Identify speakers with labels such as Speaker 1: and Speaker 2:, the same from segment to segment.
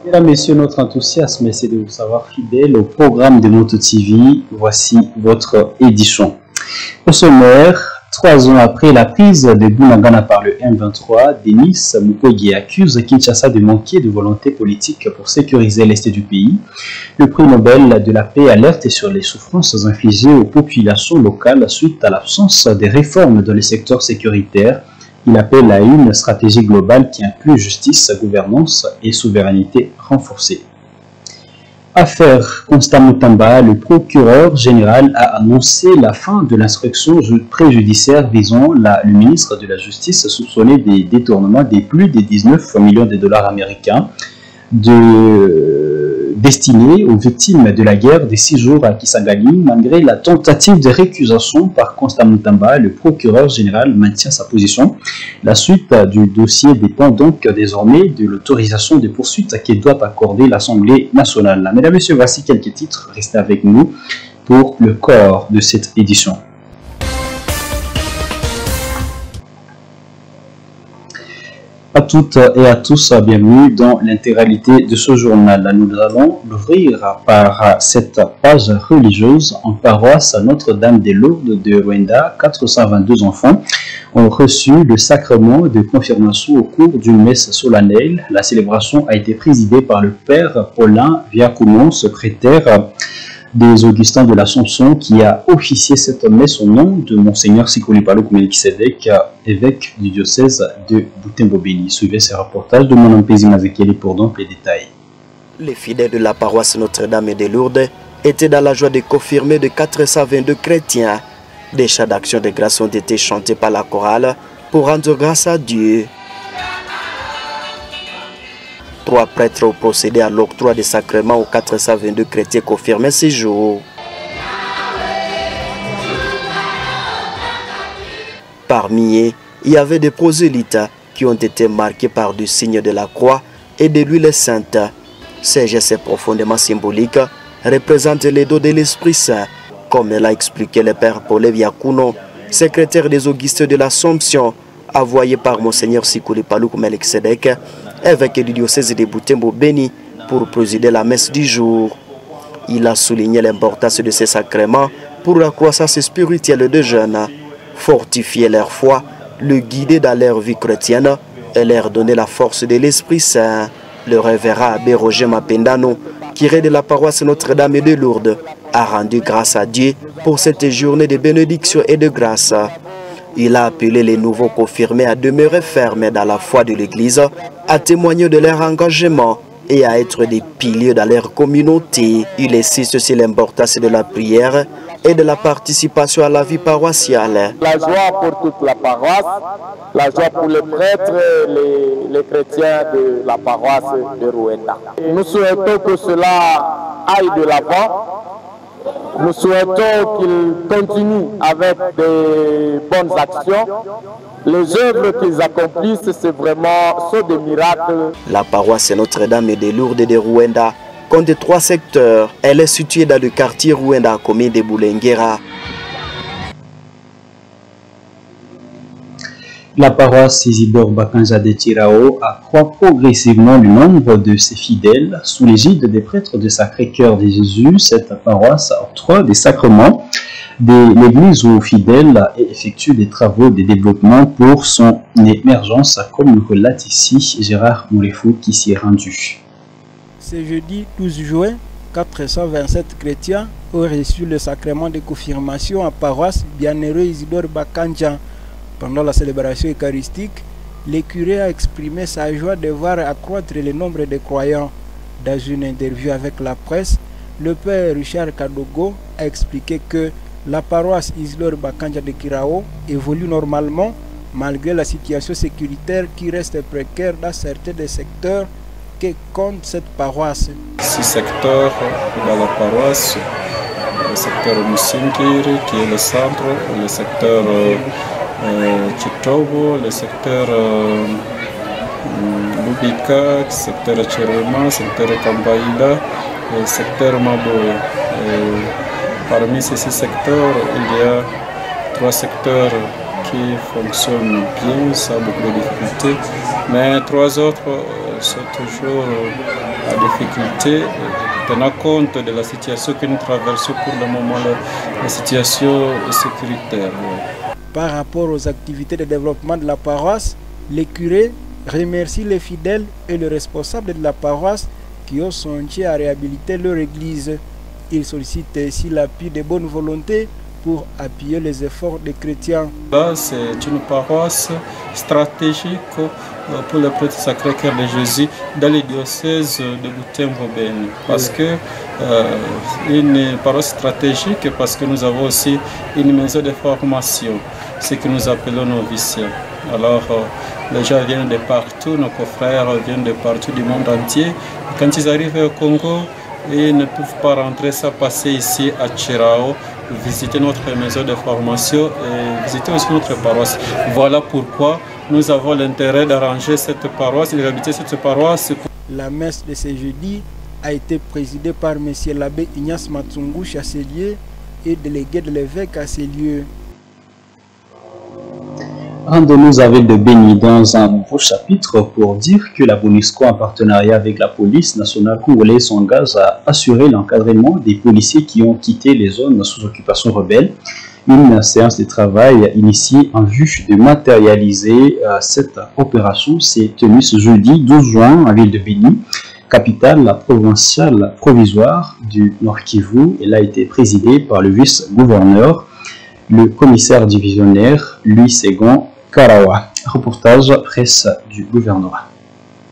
Speaker 1: Mesdames, Messieurs, notre enthousiasme, c'est de vous savoir fidèle au programme de Moto TV. Voici votre édition. Au sommaire, 3 ans après la prise de Bunagana par le M23, Denis Mukwege accuse Kinshasa de manquer de volonté politique pour sécuriser l'est du pays. Le prix Nobel de la paix alerte sur les souffrances infligées aux populations locales suite à l'absence des réformes dans le secteur sécuritaire. Il appelle à une stratégie globale qui inclut justice, gouvernance et souveraineté renforcée. Affaire Constant Mutamba, le procureur général a annoncé la fin de l'instruction préjudiciaire visant le ministre de la Justice soupçonné des détournements de plus de 19 millions de dollars américains destinés aux victimes de la guerre des 6 jours à Kisangani. Malgré la tentative de récusation par Constant Mutamba, le procureur général maintient sa position. La suite du dossier dépend donc désormais de l'autorisation de poursuite que doit accorder l'Assemblée nationale. Mesdames et messieurs, voici quelques titres. Restez avec nous pour le corps de cette édition. À toutes et à tous, bienvenue dans l'intégralité de ce journal. Nous allons l'ouvrir par cette page religieuse. En paroisse Notre-Dame des Lourdes de Rwanda, 422 enfants ont reçu le sacrement de confirmation au cours d'une messe solennelle. La célébration a été présidée par le père Paulin Viacounon, secrétaire des Augustins de l'Assomption, qui a officié cette messe au nom de Monseigneur Sikuli Paluku Melkisedek, évêque du diocèse de Butembo-Beni. Suivez ce reportage de mon Mpezi Mazekeli pour donc les détails.
Speaker 2: Les fidèles de la paroisse Notre-Dame des Lourdes étaient dans la joie de confirmer de 422 chrétiens. Des chants d'action de grâce ont été chantés par la chorale pour rendre grâce à Dieu. 3 prêtres ont procédé à l'octroi des sacrements aux 422 chrétiens confirmés ces jours. Parmi eux, il y avait des prosélytes qui ont été marqués par du signe de la croix et de l'huile sainte. Ces gestes profondément symboliques représentent les dons de l'Esprit Saint, comme l'a expliqué le père Paulin Viacounon, secrétaire des Augustins de l'Assomption, envoyé par Monseigneur Sikuli Paluku Melkisedek, évêque du diocèse de Butembo-Beni, pour présider la messe du jour. Il a souligné l'importance de ces sacrements pour la croissance spirituelle des jeunes, fortifier leur foi, le guider dans leur vie chrétienne et leur donner la force de l'Esprit Saint. Le révérend abbé Roger Mapendano, curé de la paroisse Notre-Dame de Lourdes, a rendu grâce à Dieu pour cette journée de bénédiction et de grâce. Il a appelé les nouveaux confirmés à demeurer fermes dans la foi de l'Église, à témoigner de leur engagement et à être des piliers dans leur communauté. Il insiste sur l'importance de la prière et de la participation à la vie paroissiale.
Speaker 3: La joie pour toute la paroisse, la joie pour les prêtres, les chrétiens de la paroisse de Rwanda. Nous souhaitons que cela aille de l'avant. Nous souhaitons qu'ils continuent avec de bonnes actions. Les œuvres qu'ils accomplissent, c'est vraiment des miracles.
Speaker 2: La paroisse Notre-Dame des Lourdes de Rwanda compte 3 secteurs. Elle est située dans le quartier Rwanda, commune de Bulengera.
Speaker 1: La paroisse Isidore Bakanja de Tirao accroît progressivement le nombre de ses fidèles. Sous l'égide des prêtres du Sacré-Cœur de Jésus, cette paroisse octroie des sacrements de l'Église aux fidèles et effectue des travaux de développement pour son émergence, comme nous relate ici Gérard Mourefou qui s'y est rendu.
Speaker 4: Ce jeudi 12 juin, 427 chrétiens ont reçu le sacrement de confirmation à paroisse Bienheureux Isidore Bakanja. Pendant la célébration eucharistique, le curé a exprimé sa joie de voir accroître le nombre de croyants. Dans une interview avec la presse, le père Richard Kadogo a expliqué que la paroisse Isidore Bakanja de Kirao évolue normalement malgré la situation sécuritaire qui reste précaire dans certains des secteurs que compte cette paroisse.
Speaker 5: 6 secteurs dans la paroisse, le secteur Musinkiri qui est le centre, le secteur Chitobo, le secteur Lubika, le secteur Chiruma, le secteur Kambaïda et le secteur Maboye. Parmi ces 6 secteurs, il y a 3 secteurs qui fonctionnent bien, sans beaucoup de difficultés, mais 3 autres sont toujours difficulté, tenant compte de la situation que nous traversons pour le moment, la situation sécuritaire.
Speaker 4: Par rapport aux activités de développement de la paroisse, les curés remercient les fidèles et les responsables de la paroisse qui ont songé à réhabiliter leur église. Ils sollicitent ainsi l'appui de bonne volonté pour appuyer les efforts des chrétiens.
Speaker 5: Là, c'est une paroisse stratégique pour le prêtre Sacré-Cœur de Jésus dans le diocèse de Butembo-Beni. Parce que une paroisse stratégique, parce que nous avons aussi une maison de formation, ce que nous appelons noviciat. Alors, les gens viennent de partout, nos confrères viennent de partout du monde entier. Quand ils arrivent au Congo, ils ne peuvent pas rentrer sans passer ici à Chirao, visiter notre maison de formation et visiter aussi notre paroisse. Voilà pourquoi nous avons l'intérêt d'arranger cette paroisse, de réhabiliter cette paroisse.
Speaker 4: La messe de ce jeudi a été présidée par M. l'abbé Ignace Matsungu Chancelier et délégué de l'évêque à ces lieux.
Speaker 1: Rendons-nous avec de Béni dans un nouveau chapitre pour dire que la MONUSCO, en partenariat avec la police nationale congolaise, s'engage à assurer l'encadrement des policiers qui ont quitté les zones sous occupation rebelle. Une séance de travail initiée en vue de matérialiser cette opération s'est tenue ce jeudi 12 juin en ville de Béni, capitale provinciale provisoire du Nord Kivu. Elle a été présidée par le vice-gouverneur, le commissaire divisionnaire Louis Segon Karawa. Reportage presse du gouvernorat.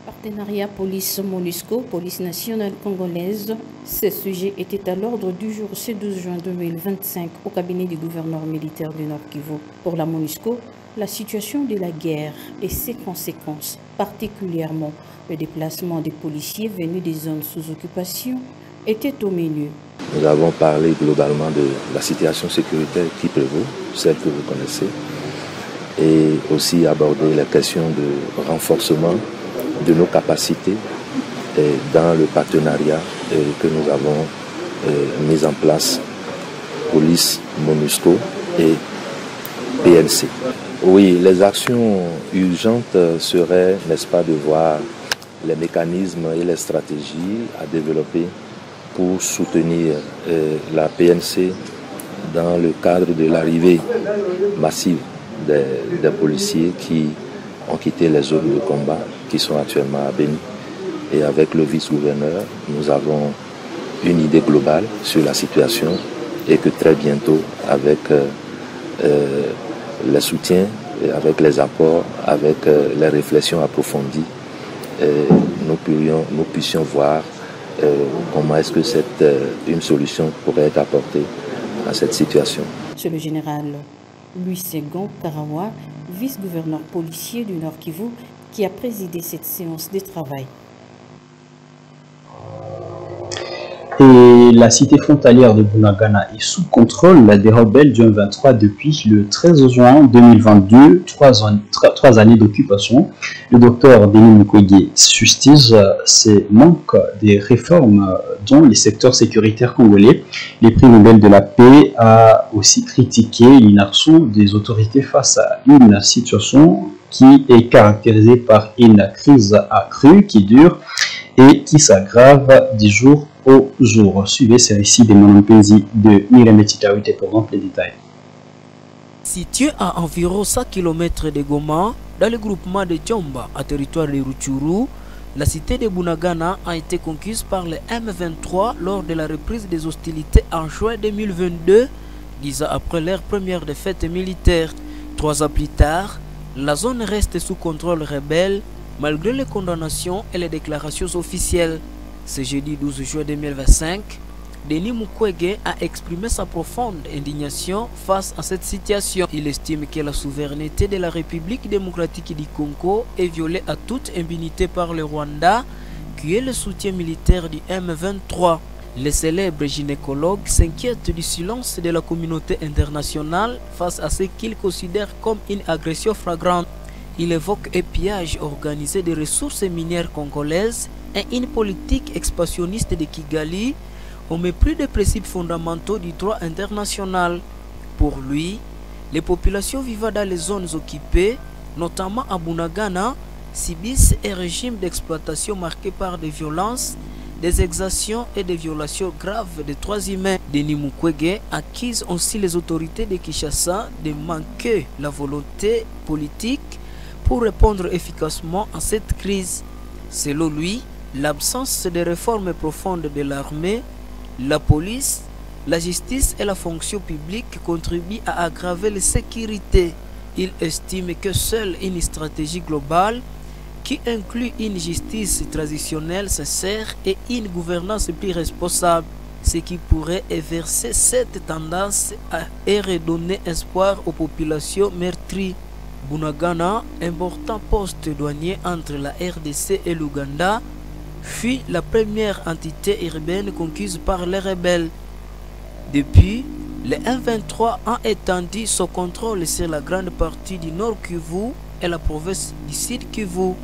Speaker 6: Partenariat police-MONUSCO, police nationale congolaise. Ce sujet était à l'ordre du jour ce 12 juin 2025 au cabinet du gouverneur militaire du Nord Kivu. Pour la MONUSCO, la situation de la guerre et ses conséquences, particulièrement le déplacement des policiers venus des zones sous occupation, était au menu.
Speaker 7: Nous avons parlé globalement de la situation sécuritaire qui prévaut, celle que vous connaissez, et aussi aborder la question de renforcement de nos capacités dans le partenariat que nous avons mis en place, police, MONUSCO et PNC. Oui, les actions urgentes seraient, n'est-ce pas, de voir les mécanismes et les stratégies à développer pour soutenir la PNC dans le cadre de l'arrivée massive des policiers qui ont quitté les zones de combat, qui sont actuellement à Béni. Et avec le vice-gouverneur, nous avons une idée globale sur la situation et que très bientôt, avec les soutiens, avec les apports, avec les réflexions approfondies, nous puissions voir comment est-ce que une solution pourrait être apportée à cette situation.
Speaker 6: C'est le général Louis Segon Karawa, vice-gouverneur policier du Nord Kivu, qui a présidé cette séance de travail.
Speaker 1: Et la cité frontalière de Bunagana est sous contrôle des rebelles du M23 depuis le 13 juin 2022, 3 années d'occupation. Le docteur Denis Mukwege fustige ces manques des réformes dans les secteurs sécuritaires congolais. Les prix Nobel de la paix a aussi critiqué l'inaction des autorités face à une situation qui est caractérisée par une crise accrue qui dure et qui s'aggrave du jour au jour. Suivez ce récit de Monampenzi de Mirembe Titaouite pour donc les détails.
Speaker 8: Situé à environ 100 km de Goma, dans le groupement de Djomba, à territoire de Rutshuru, la cité de Bunagana a été conquise par les M23 lors de la reprise des hostilités en juin 2022, 10 ans après leur première défaite militaire. 3 ans plus tard, la zone reste sous contrôle rebelle, malgré les condamnations et les déclarations officielles. Ce jeudi 12 juin 2025, Denis Mukwege a exprimé sa profonde indignation face à cette situation. Il estime que la souveraineté de la République démocratique du Congo est violée à toute impunité par le Rwanda, qui est le soutien militaire du M23. Le célèbre gynécologue s'inquiète du silence de la communauté internationale face à ce qu'il considère comme une agression flagrante. Il évoque un pillage organisé des ressources minières congolaises et une politique expansionniste de Kigali au mépris des principes fondamentaux du droit international. Pour lui, les populations vivant dans les zones occupées, notamment à Bunagana, subissent un régime d'exploitation marqué par des violences des exactions et des violations graves des droits humains. Denis Mukwege accuse aussi les autorités de Kinshasa de manquer la volonté politique pour répondre efficacement à cette crise. Selon lui, l'absence de réformes profondes de l'armée, la police, la justice et la fonction publique contribuent à aggraver la sécurité. Il estime que seule une stratégie globale qui inclut une justice traditionnelle sincère et une gouvernance plus responsable, ce qui pourrait inverser cette tendance et redonner espoir aux populations meurtries. Bunagana, important poste douanier entre la RDC et l'Ouganda, fut la première entité urbaine conquise par les rebelles. Depuis, le M23 a étendu son contrôle sur la grande partie du Nord Kivu et la province du Sud Kivu.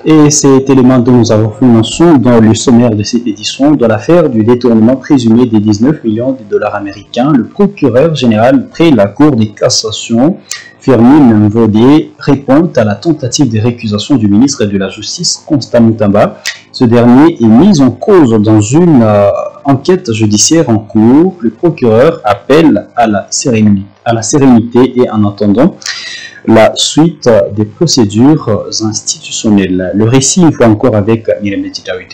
Speaker 1: Et cet élément dont nous avons fait mention dans le sommaire de cette édition, dans l'affaire du détournement présumé des 19 millions de dollars américains, le procureur général près la Cour de cassation, Firmin Vodé, répond à la tentative de récusation du ministre de la Justice, Constant Mutamba. Ce dernier est mis en cause dans une enquête judiciaire en cours. Le procureur appelle à la sérénité et en attendant la suite des procédures institutionnelles. Le récit, une fois encore, avec Myrem Titawite.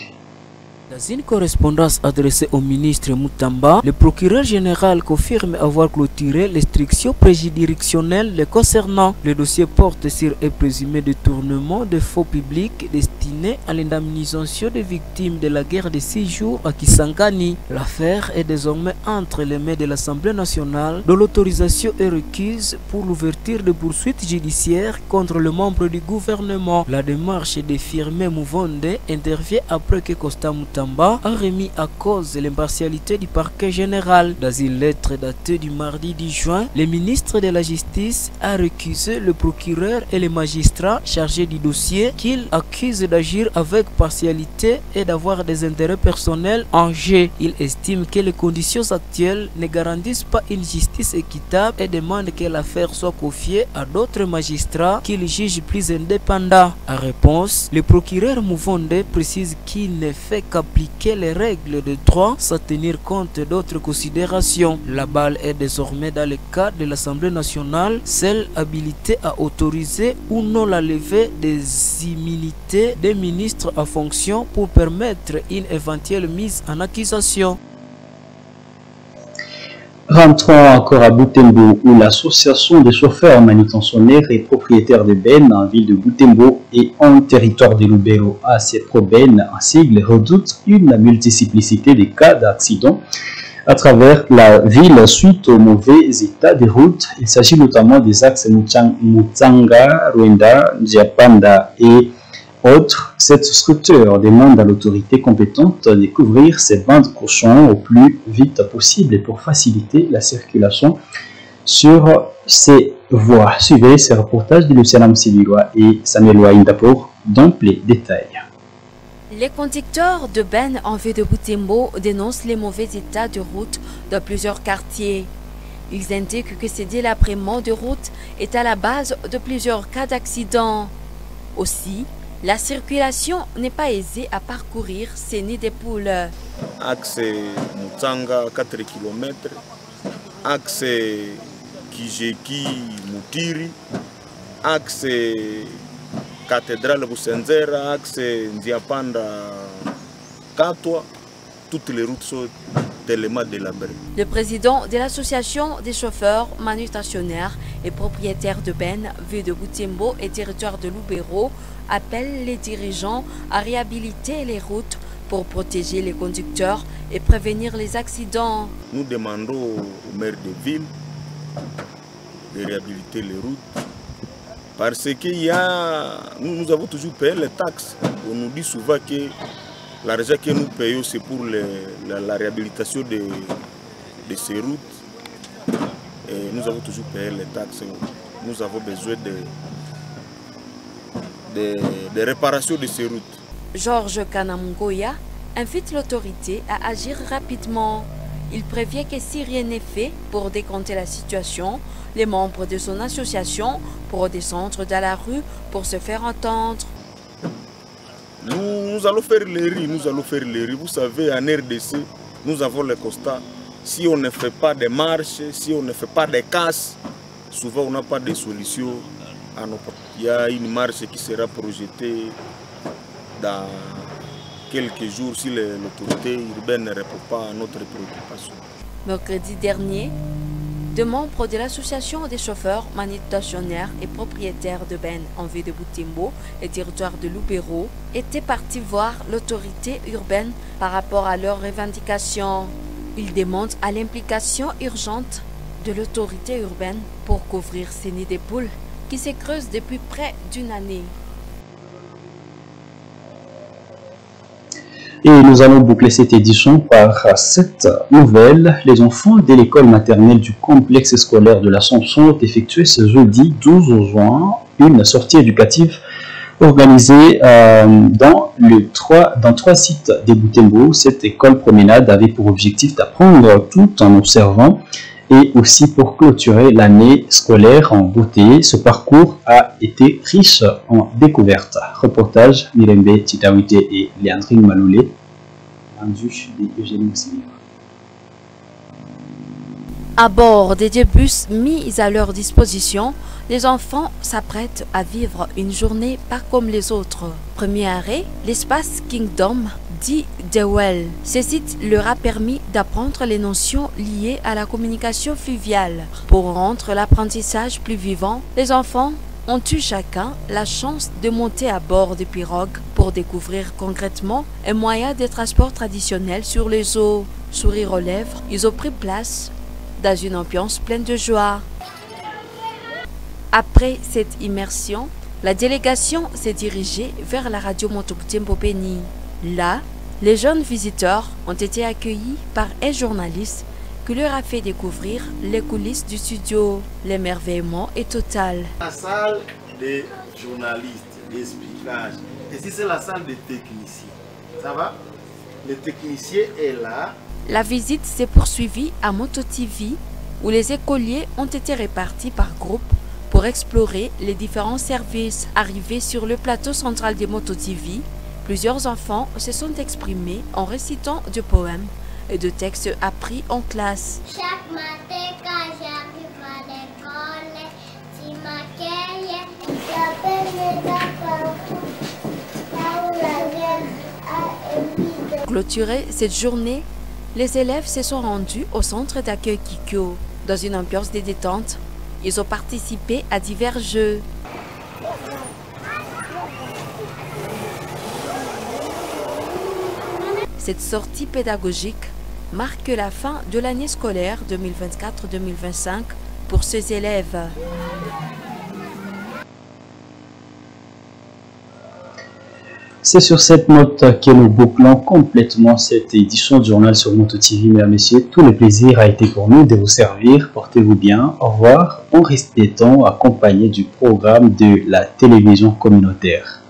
Speaker 8: Dans une correspondance adressée au ministre Mutamba, le procureur général confirme avoir clôturé l'instruction préjuridictionnelle le concernant. Le dossier porte sur un présumé détournement de fonds publics destiné à l'indemnisation des victimes de la guerre de 6 jours à Kisangani. L'affaire est désormais entre les mains de l'Assemblée nationale, dont l'autorisation est requise pour l'ouverture de poursuites judiciaires contre le membre du gouvernement. La démarche de Firmin Mouvonde intervient après que Constant Mutamba a remis à cause l'impartialité du parquet général. Dans une lettre datée du mardi 10 juin, le ministre de la Justice a récusé le procureur et les magistrats chargés du dossier qu'il accuse d'agir avec partialité et d'avoir des intérêts personnels en jeu. Il estime que les conditions actuelles ne garantissent pas une justice équitable et demande que l'affaire soit confiée à d'autres magistrats qu'il juge plus indépendants. En réponse, le procureur Mouvonde précise qu'il ne fait qu'appliquer les règles de droit sans tenir compte d'autres considérations. La balle est désormais dans le cas de l'Assemblée nationale, celle habilitée à autoriser ou non la levée des immunités des ministres en fonction pour permettre une éventuelle mise en accusation.
Speaker 1: Rentrons encore à Butembo, où l'association des chauffeurs manutentionnaires et propriétaires de bennes en ville de Butembo et en territoire de Lubero, ACPROBEN en sigle, redoute une multiplicité de cas d'accidents à travers la ville suite au mauvais état des routes. Il s'agit notamment des axes Mutsanga, Rwenda, Diapanda et autres. Cette structure demande à l'autorité compétente de couvrir ces bandes cochons au plus vite possible pour faciliter la circulation sur ces voies. Suivez ce reportage de Luciana Msibilwa et Samuel Wainda pour d'amples détails.
Speaker 9: Les conducteurs de bennes en vue de Butembo dénoncent les mauvais états de route dans plusieurs quartiers. Ils indiquent que ce délabrement de route est à la base de plusieurs cas d'accidents. Aussi, la circulation n'est pas aisée à parcourir ces nids de poules.
Speaker 10: Axe Mutsanga 4 km, axe Kijeki Mutiri, axe Cathédrale Busenzera, axe Ndiapanda Katwa, toutes les routes sont tellement délabrées.
Speaker 9: Le président de l'association des chauffeurs manutentionnaires et propriétaires de bennes vue de Butembo et territoire de Lubero appelle les dirigeants à réhabiliter les routes pour protéger les conducteurs et prévenir les accidents.
Speaker 10: Nous demandons au maire de ville de réhabiliter les routes parce que nous avons toujours payé les taxes. On nous dit souvent que l'argent que nous payons c'est pour la réhabilitation de ces routes. Et nous avons toujours payé les taxes. Nous avons besoin de réparation de ces routes.
Speaker 9: Georges Kanamungoya invite l'autorité à agir rapidement. Il prévient que si rien n'est fait pour décompter la situation, les membres de son association pourront descendre dans la rue pour se faire entendre.
Speaker 10: nous allons faire les riz, Vous savez, en RDC, nous avons le constat. Si on ne fait pas de marches, si on ne fait pas de casses, souvent on n'a pas de solution. Il y a une marche qui sera projetée dans quelques jours si l'autorité urbaine ne répond pas à notre préoccupation.
Speaker 9: Mercredi dernier, deux membres de l'association des chauffeurs, manutentionnaires et propriétaires de bennes en ville de Butembo et territoire de Lubero étaient partis voir l'autorité urbaine par rapport à leurs revendications. Ils demandent à l'implication urgente de l'autorité urbaine pour couvrir ces nids de poules qui se creusent depuis près d'une année.
Speaker 1: Et nous allons boucler cette édition par cette nouvelle. Les enfants de l'école maternelle du complexe scolaire de l'Assomption ont effectué ce jeudi 12 juin une sortie éducative organisée dans trois sites de Butembo. Cette école promenade avait pour objectif d'apprendre tout en observant et aussi pour clôturer l'année scolaire en beauté. Ce parcours a été riche en découvertes. Reportage Mirembe Titawite et Léandrine Maloulé, rendu de Eugénie Moussini.
Speaker 9: À bord des deux bus mis à leur disposition, les enfants s'apprêtent à vivre une journée pas comme les autres. Premier arrêt, l'espace Kingdom dit Dewell. Ce site leur a permis d'apprendre les notions liées à la communication fluviale. Pour rendre l'apprentissage plus vivant, les enfants ont eu chacun la chance de monter à bord de pirogues pour découvrir concrètement un moyen de transport traditionnel sur les eaux. Sourire aux lèvres, ils ont pris place dans une ambiance pleine de joie. Après cette immersion, la délégation s'est dirigée vers la radio Moto-Butembo Beni. Là, les jeunes visiteurs ont été accueillis par un journaliste qui leur a fait découvrir les coulisses du studio. L'émerveillement est total.
Speaker 11: La salle des journalistes, d'expliquage. Ici, c'est la salle des techniciens. Ça va? Le technicien est là.
Speaker 9: La visite s'est poursuivie à Moto TV, où les écoliers ont été répartis par groupe pour explorer les différents services. Arrivés sur le plateau central de Moto TV, plusieurs enfants se sont exprimés en récitant des poèmes et de textes appris en classe.
Speaker 12: Chaque matin quand j'arrive à l'école, tu m'accueilles, j'appelle mes enfants,
Speaker 9: Clôturée cette journée, les élèves se sont rendus au centre d'accueil Kikyo. Dans une ambiance de détente, ils ont participé à divers jeux. Cette sortie pédagogique marque la fin de l'année scolaire 2024-2025 pour ces élèves.
Speaker 1: C'est sur cette note que nous bouclons complètement cette édition du journal sur Moto TV. Mesdames et messieurs, tout le plaisir a été pour nous de vous servir. Portez-vous bien. Au revoir. On reste détend accompagné du programme de la télévision communautaire.